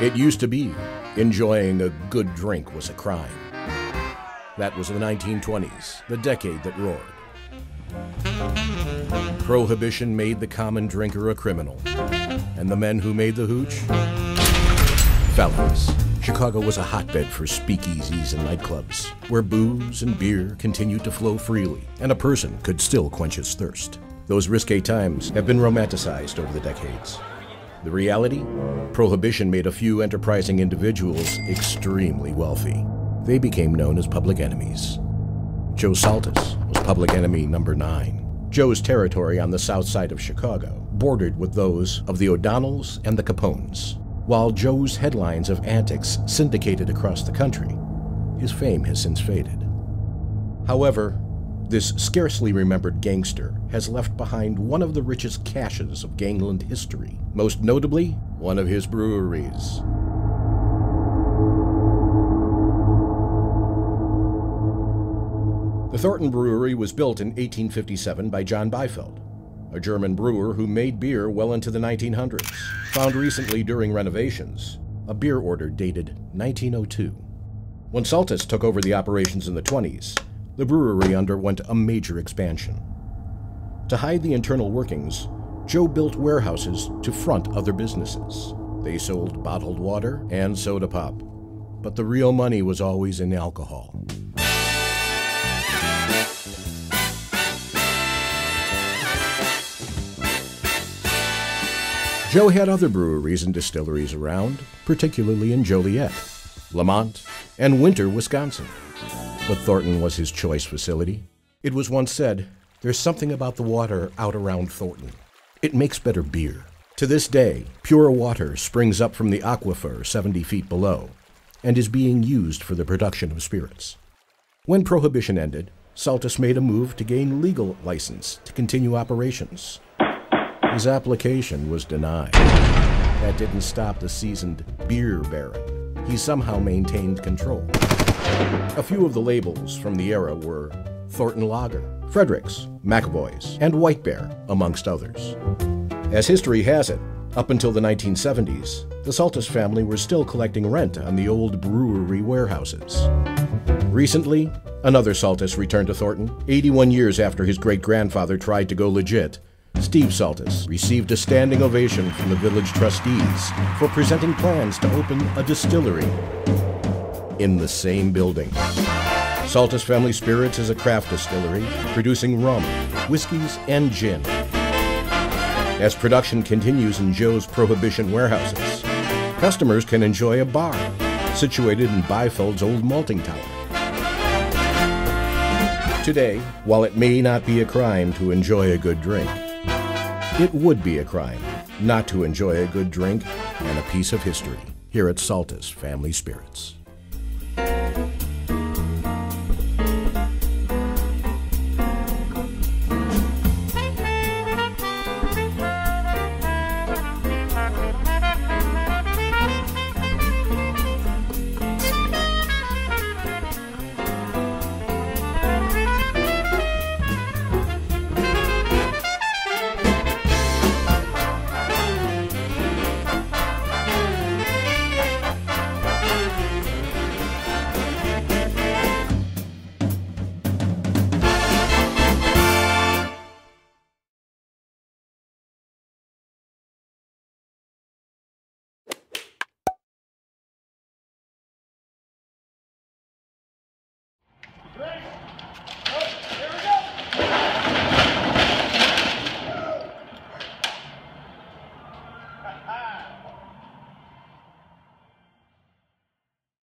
It used to be enjoying a good drink was a crime. That was the 1920s, the decade that roared. Prohibition made the common drinker a criminal, and the men who made the hooch, felons. Chicago was a hotbed for speakeasies and nightclubs, where booze and beer continued to flow freely, and a person could still quench his thirst. Those risque times have been romanticized over the decades. The reality? Prohibition made a few enterprising individuals extremely wealthy. They became known as public enemies. Joe Saltus was public enemy number 9. Joe's territory on the south side of Chicago bordered with those of the O'Donnells and the Capones. While Joe's headlines of antics syndicated across the country, his fame has since faded. However, this scarcely remembered gangster has left behind one of the richest caches of gangland history, most notably one of his breweries. The Thornton Brewery was built in 1857 by John Beifeld, a German brewer who made beer well into the 1900s, found recently during renovations, a beer order dated 1902. When Saltus took over the operations in the 20s, the brewery underwent a major expansion. To hide the internal workings, Joe built warehouses to front other businesses. They sold bottled water and soda pop, but the real money was always in alcohol. Joe had other breweries and distilleries around, particularly in Joliet, Lamont, and Winter, Wisconsin. But Thornton was his choice facility. It was once said, "There's something about the water out around Thornton. It makes better beer." To this day, pure water springs up from the aquifer 70 feet below and is being used for the production of spirits. When Prohibition ended, Saltus made a move to gain legal license to continue operations. His application was denied. That didn't stop the seasoned beer baron. He somehow maintained control. A few of the labels from the era were Thornton Lager, Fredericks, McAvoy's, and White Bear, amongst others. As history has it, up until the 1970s, the Saltus family were still collecting rent on the old brewery warehouses. Recently, another Saltus returned to Thornton. 81 years after his great-grandfather tried to go legit, Steve Saltus received a standing ovation from the village trustees for presenting plans to open a distillery in the same building. Saltus Family Spirits is a craft distillery producing rum, whiskeys, and gin. As production continues in Joe's Prohibition warehouses, customers can enjoy a bar situated in Beifeld's old malting tower. Today, while it may not be a crime to enjoy a good drink, it would be a crime not to enjoy a good drink and a piece of history here at Saltus Family Spirits.